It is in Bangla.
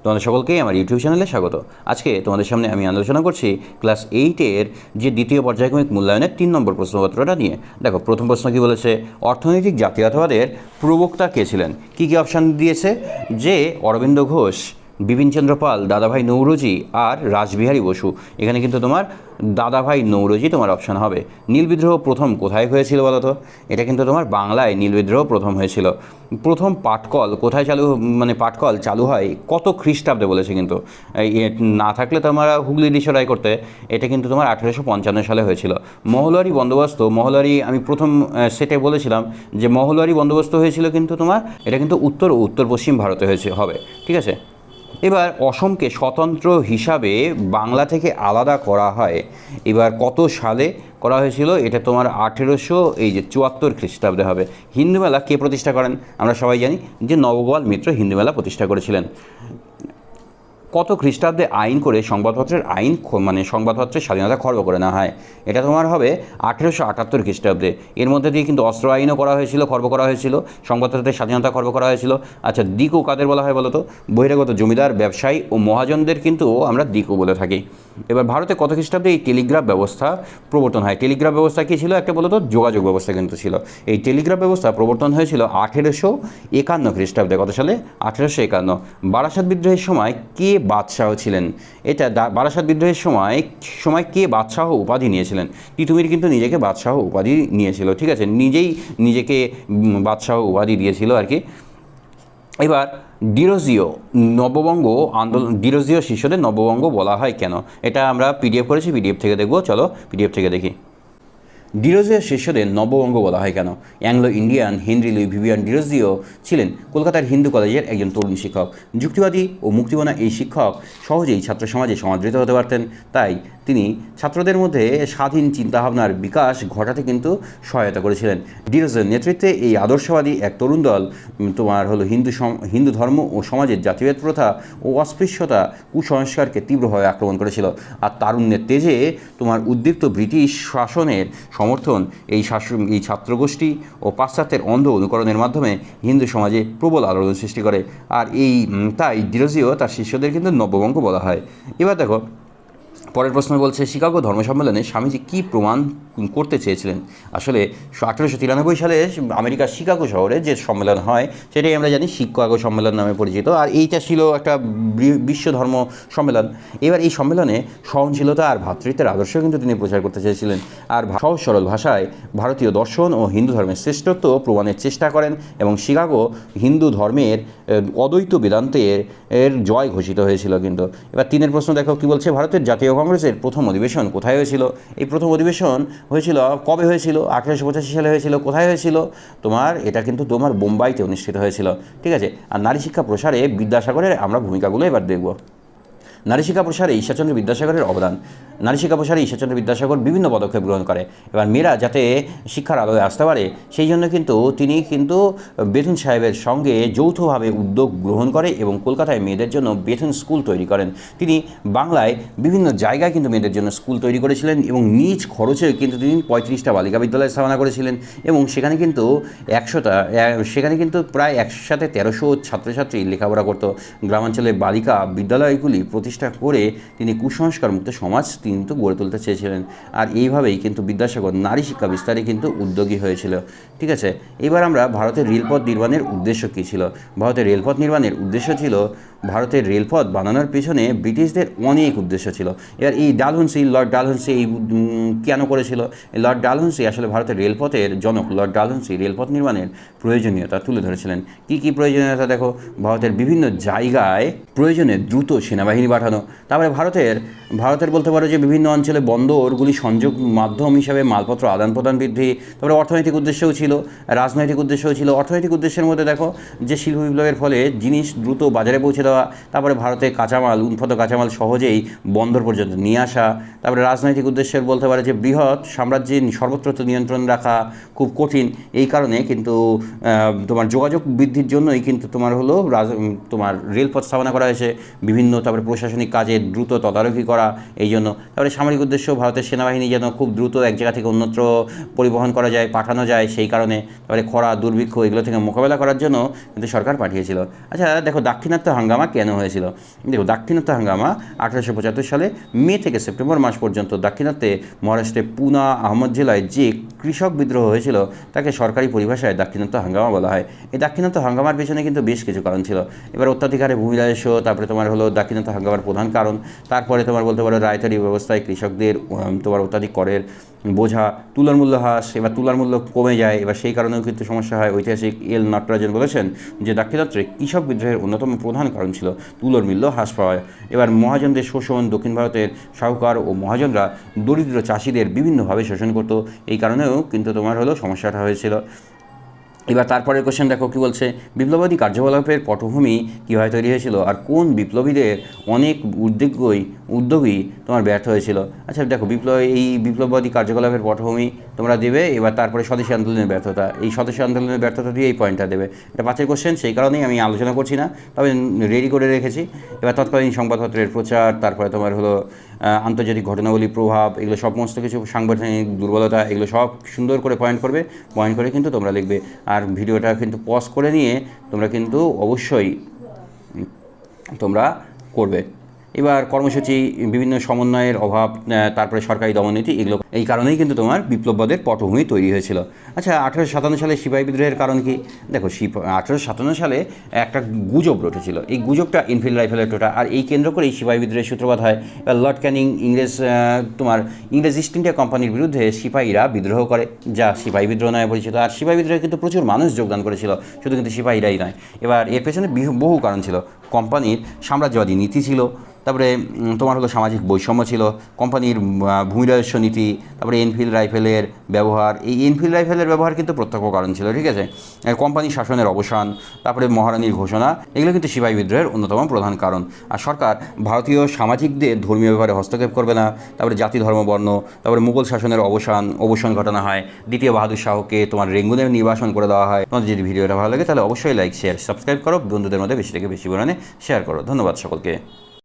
তোমাদের সকলকেই আমার ইউটিউব চ্যানেলে স্বাগত। আজকে তোমাদের সামনে আমি আলোচনা করছি ক্লাস 8-এর যে দ্বিতীয় পর্যায়ক্রমিক মূল্যায়নের 3 নম্বর প্রশ্নপত্রটা নিয়ে। দেখো, প্রথম প্রশ্ন কী বলেছে, অর্থনৈতিক জাতীয়তাবাদের প্রবক্তা কে ছিলেন? কী কী অপশান দিয়েছে? যে অরবিন্দ ঘোষ, বিপিনচন্দ্র পাল, দাদাভাই নৌরোজি আর রাসবিহারী বসু। এখানে কিন্তু তোমার দাদাভাই নৌরোজি তোমার অপশান হবে। নীল বিদ্রোহ প্রথম কোথায় হয়েছিল বলো তো? এটা কিন্তু তোমার বাংলায় নীল বিদ্রোহ প্রথম হয়েছিল। প্রথম পাটকল কোথায় পাটকল চালু হয় কত খ্রিস্টাব্দে বলেছে, কিন্তু না থাকলে তোমার হুগলি রিসরাই করতে, এটা কিন্তু তোমার 1855 সালে হয়েছিল। মহলওয়ারি বন্দোবস্ত, আমি প্রথম সেটে বলেছিলাম যে মহলওয়ারি বন্দোবস্ত হয়েছিল, কিন্তু তোমার এটা কিন্তু উত্তর ও উত্তর পশ্চিম ভারতে হবে, ঠিক আছে। এবার অসমকে স্বতন্ত্র হিসাবে বাংলা থেকে আলাদা করা হয়, এবার কত সালে করা হয়েছিল? এটা তোমার 1874 খ্রিস্টাব্দে হবে। হিন্দু মেলা কে প্রতিষ্ঠা করেন? আমরা সবাই জানি যে নবগোপাল মিত্র হিন্দু মেলা প্রতিষ্ঠা করেছিলেন। কত খ্রিস্টাব্দে আইন করে সংবাদপত্রের স্বাধীনতা খর্ব করে নেওয়া হয়? এটা তোমার হবে 1878 খ্রিস্টাব্দে। এর মধ্যে দিয়ে কিন্তু অস্ত্র আইনও খর্ব করা হয়েছিল, সংবাদপত্রের স্বাধীনতা খর্ব করা হয়েছিল। আচ্ছা, দিকু কাদের বলা হয় বলো তো? বহিরাগত জমিদার, ব্যবসায়ী ও মহাজনদের কিন্তু আমরা দিকু বলে থাকি। এবার ভারতে কত খ্রিস্টাব্দে এই টেলিগ্রাফ ব্যবস্থা প্রবর্তন হয়? টেলিগ্রাফ ব্যবস্থা কী ছিল? একটা বলো তো, যোগাযোগ ব্যবস্থা কিন্তু ছিল। এই টেলিগ্রাফ ব্যবস্থা প্রবর্তন হয়েছিল 1851 খ্রিস্টাব্দে। কত সালে? 1851। বারাসাত বিদ্রোহের সময় কে বাদশাহ ছিলেন? এটা বারাসাত বিদ্রোহের সময় কে বাদশাহ উপাধি নিয়েছিলেন? তিতুমির কিন্তু নিজেকে বাদশাহ উপাধি নিয়েছিল, ঠিক আছে, নিজেকে বাদশাহ উপাধি দিয়েছিল আর কি। এবার ডিরোজিও শিষ্যদের নববঙ্গ বলা হয় কেন? এটা আমরা পিডিএফ করেছি, পিডিএফ থেকে দেখবো, চলো পিডিএফ থেকে দেখি। ডিরোজিও শিষ্যদের নববঙ্গ বলা হয় কেন? Anglo Indian Henry Louis Vivian Derozio ছিলেন কলকাতার হিন্দু কলেজের একজন তরুণ শিক্ষক। যুক্তিবাদী ও মুক্তিমনা এই শিক্ষক সহজেই ছাত্র সমাজে সমাদৃত হতে পারতেন, তাই তিনি ছাত্রদের মধ্যে স্বাধীন চিন্তাভাবনার বিকাশ ঘটাতে কিন্তু সহায়তা করেছিলেন। ডিরোজিওর নেতৃত্বে এই আদর্শবাদী এক তরুণ দল তোমার হলো হিন্দু ধর্ম ও সমাজের জাতিভেদ প্রথা ও অস্পৃশ্যতা কুসংস্কারকে তীব্রভাবে আক্রমণ করেছিল। আর তারুণ্যের তেজে তোমার উদ্দীপ্ত ব্রিটিশ শাসনের সমর্থন এই ছাত্রগোষ্ঠী ও পাশ্চাত্যের অন্ধ অনুকরণের মাধ্যমে হিন্দু সমাজে প্রবল আলোড়ন সৃষ্টি করে। আর তাই ডিরোজিও তার শিষ্যদের কিন্তু নববঙ্গ বলা হয়। এবার দেখো, পরের প্রশ্ন বলছে, শিকাগো ধর্ম সম্মেলনে স্বামীজি কী প্রমাণ করতে চেয়েছিলেন? আসলে 1893 সালে আমেরিকার শিকাগো শহরে যে সম্মেলন হয় সেটাই আমরা জানি শিকাগো সম্মেলন নামে পরিচিত। আর এইটা ছিল একটা বিশ্ব ধর্ম সম্মেলন। এবার এই সম্মেলনে সহনশীলতা আর ভ্রাতৃত্বের আদর্শ কিন্তু তিনি প্রচার করতে চেয়েছিলেন, আর সহজ সরল ভাষায় ভারতীয় দর্শন ও হিন্দু ধর্মের শ্রেষ্ঠত্ব প্রমাণের চেষ্টা করেন, এবং শিকাগো হিন্দু ধর্মের অদ্বৈত বেদান্তের জয় ঘোষিত হয়েছিল কিন্তু। এবার 3 প্রশ্ন দেখো কী বলছে, ভারতের জাতীয় কংগ্রেসের প্রথম অধিবেশন কোথায় হয়েছিল? এই প্রথম অধিবেশন হয়েছিল কবে হয়েছিল? 1885 সালে হয়েছিল। কোথায় হয়েছিল? এটা কিন্তু বোম্বাইতে অনুষ্ঠিত হয়েছিল, ঠিক আছে। আর নারী শিক্ষা প্রসারে বিদ্যাসাগরের আমরা ভূমিকাগুলো এবার দেখব। নারী শিক্ষা প্রসারে ঈশ্বরচন্দ্র বিদ্যাসাগরের অবদান। নারী শিক্ষা প্রসারে ঈশ্বরচন্দ্র বিদ্যাসাগর বিভিন্ন পদক্ষেপ গ্রহণ করে। এবার মেয়েরা যাতে শিক্ষার আলোয় আসতে পারে সেই জন্য তিনি বেথুন সাহেবের সঙ্গে যৌথভাবে উদ্যোগ গ্রহণ করে এবং কলকাতায় মেয়েদের জন্য বেথুন স্কুল তৈরি করেন। তিনি বাংলায় বিভিন্ন জায়গায় কিন্তু মেয়েদের জন্য স্কুল তৈরি করেছিলেন এবং নিজ খরচে কিন্তু তিনি 35টা বালিকা বিদ্যালয় স্থাপনা করেছিলেন, এবং সেখানে কিন্তু প্রায় 1300 ছাত্রছাত্রী লেখাপড়া করত। গ্রামাঞ্চলের বালিকা বিদ্যালয়গুলি প্রতিষ্ঠা করে তিনি কুসংস্কার মুক্ত সমাজ কিন্তু গড়ে তুলতে চেয়েছিলেন। আর এইভাবেই কিন্তু বিদ্যাসাগর নারী শিক্ষা বিস্তারে কিন্তু উদ্যোগী হয়েছিল, ঠিক আছে। এবার আমরা ভারতের রেলপথ নির্মাণের উদ্দেশ্য কী ছিল? ভারতের রেলপথ নির্মাণের উদ্দেশ্য ছিল, ভারতের রেলপথ বানানোর পেছনে ব্রিটিশদের অনেক উদ্দেশ্য ছিল। এবার লর্ড ডালহৌসি কেন করেছিল? লর্ড ডালহৌসি আসলে ভারতের রেলপথের জনক। লর্ড ডালহৌসি রেলপথ নির্মাণের প্রয়োজনীয়তা তুলে ধরেছিলেন। কী প্রয়োজনীয়তা দেখো, ভারতের বিভিন্ন জায়গায় প্রয়োজনে দ্রুত সেনাবাহিনী পাঠানো, তারপরে ভারতের বলতে পারো যে বিভিন্ন অঞ্চলে বন্দরগুলি সংযোগ মাধ্যম হিসাবে মালপত্র আদান প্রদান বৃদ্ধি, তারপরে অর্থনৈতিক উদ্দেশ্যও ছিল, রাজনৈতিক উদ্দেশ্যও ছিল। অর্থনৈতিক উদ্দেশ্যের মধ্যে দেখো যে শিল্প বিপ্লবের ফলে জিনিস দ্রুত বাজারে পৌঁছে দেওয়া, তারপরে ভারতে উৎপাদিত কাঁচামাল সহজেই বন্দর পর্যন্ত নিয়ে আসা। তারপরে রাজনৈতিক উদ্দেশ্যের বলতে পারে যে বৃহৎ সাম্রাজ্যের সর্বত্র নিয়ন্ত্রণ রাখা খুব কঠিন, এই কারণে কিন্তু তোমার যোগাযোগ বৃদ্ধির জন্যই কিন্তু তোমার রেলপথ স্থাপনা করা হয়েছে। বিভিন্ন তারপরে প্রশাসনিক কাজে দ্রুত তদারকি করা, এই জন্য। তারপরে সামরিক উদ্দেশ্য, ভারতের সেনাবাহিনী যেন খুব দ্রুত এক জায়গা থেকে অন্যত্র পরিবহন করা যায়, পাঠানো যায়, সেই কারণে। তারপরে খরা, দুর্ভিক্ষ এগুলো থেকে মোকাবেলা করার জন্য কিন্তু সরকার পাঠিয়েছিল। আচ্ছা দেখো, দাক্ষিণাত্য হাঙ্গামা হাঙ্গামা কেন হয়েছিল? দেখো, দাক্ষিণাত্য হাঙ্গামা 1875 সালে মে থেকে সেপ্টেম্বর মাস পর্যন্ত দাক্ষিণাত্যে মহারাষ্ট্রের পুনা আহমদ জেলায় যে কৃষক বিদ্রোহ হয়েছিল তাকে সরকারি পরিভাষায় দাক্ষিণাত্য হাঙ্গামা বলা হয়। এই দাক্ষিণাত্য হাঙ্গামার পেছনে কিন্তু বেশ কিছু কারণ ছিল। এবার অত্যাধিক হারে ভূমি রাজস্ব, তারপরে তোমার হলো দাক্ষিণাত্য হাঙ্গামার প্রধান কারণ। তারপরে তোমার বলতে পারো রায়তারি ব্যবস্থায় কৃষকদের তোমার অত্যাধিক করের বোঝা, তুলার মূল্য হ্রাস, এবার তুলার মূল্য কমে যায়, এবার সেই কারণেও কিন্তু সমস্যা হয়। ঐতিহাসিক এল নটরাজন বলেছেন যে দাক্ষিণাত্যে কৃষক বিদ্রোহের অন্যতম প্রধান কারণ ছিল তুলোর মূল্য হ্রাস পাওয়া। এবার মহাজনদের শোষণ, দক্ষিণ ভারতের সাহুকার ও মহাজনরা দরিদ্র চাষিদের বিভিন্নভাবে শোষণ করতো, এই কারণেও কিন্তু তোমার হলো সমস্যাটা হয়েছিল। এবার তারপরের কোশ্চেন দেখো কী বলছে, বিপ্লবাদী কার্যকলাপের পটভূমি কীভাবে তৈরি হয়েছিল আর কোন বিপ্লবীদের অনেক উদ্যোগী তোমার ব্যর্থ হয়েছিল? আচ্ছা দেখো, এই বিপ্লববাদী কার্যকলাপের পটভূমি তোমরা দেবে। এবার তারপরে স্বদেশী আন্দোলনের ব্যর্থতা, এই স্বদেশী আন্দোলনের ব্যর্থতা দিয়ে এই পয়েন্টটা দেবে। এটা 5 কোশ্চেন, সেই কারণেই আমি আলোচনা করছি না, তবে রেডি করে রেখেছি। এবার তৎকালীন সংবাদপত্রের প্রচার, তারপরে তোমার হলো আন্তর্জাতিক ঘটনাবলীর প্রভাব, এগুলো সমস্ত কিছু, সাংগঠনিক দুর্বলতা, এগুলো সব সুন্দর করে পয়েন্ট করে কিন্তু তোমরা লিখবে। আর ভিডিওটা কিন্তু পজ করে নিয়ে তোমরা কিন্তু অবশ্যই তোমরা করবে। এবার কর্মসূচি, বিভিন্ন সমন্বয়ের অভাব, তারপরে সরকারি দমননীতি, এগুলো এই কারণেই কিন্তু তোমার বিপ্লববাদের পটভূমি তৈরি হয়েছিল। আচ্ছা, 1857 সালে সিপাহী বিদ্রোহের কারণ কি? দেখো, 1857 সালে একটা গুজব রটেছিল, এই গুজবটা এনফিল্ড রাইফেলের টোটা, আর এই কেন্দ্র করেই সিপাহী বিদ্রোহের সূত্রপাত হয়। এবার লর্ড ক্যানিং ইংরেজ ইস্ট ইন্ডিয়া কোম্পানির বিরুদ্ধে সিপাহীরা বিদ্রোহ করে, যা সিপাহী বিদ্রোহ নামে পরিচিত। আর সিপাহী বিদ্রোহে কিন্তু প্রচুর মানুষ যোগদান করেছিল, শুধু কিন্তু সিপাহীরাই নয়। এবার এর পেছনে বহু কারণ ছিল। কোম্পানির সাম্রাজ্যবাদী নীতি ছিল, তারপরে তোমার হলো সামাজিক বৈষম্য ছিল, কোম্পানির ভূমি রাজস্ব নীতি, তারপরে এনফিল্ড রাইফেলের ব্যবহার। এই এনফিল্ড রাইফেলের ব্যবহার কিন্তু প্রত্যক্ষ কারণ ছিল, ঠিক আছে। কোম্পানির শাসনের অবসান, তারপরে মহারানীর ঘোষণা, এগুলো কিন্তু সিপাহী বিদ্রোহের অন্যতম প্রধান কারণ। আর সরকার ভারতীয় সামাজিকদের ধর্মীয় ব্যাপারে হস্তক্ষেপ করবে না, তারপরে জাতি ধর্ম বর্ণ, তারপরে মুঘল শাসনের অবসান ঘটানো হয়। দ্বিতীয় বাহাদুর শাহকে তোমার রেঙ্গুনের নির্বাসন করে দেওয়া হয়। তোমাদের যদি ভিডিওটা ভালো লাগে তাহলে অবশ্যই লাইক, শেয়ার, সাবস্ক্রাইব করো, বন্ধুদের মধ্যে বেশি থেকে বেশি পরিমাণে শেয়ার করো। ধন্যবাদ সকলকে।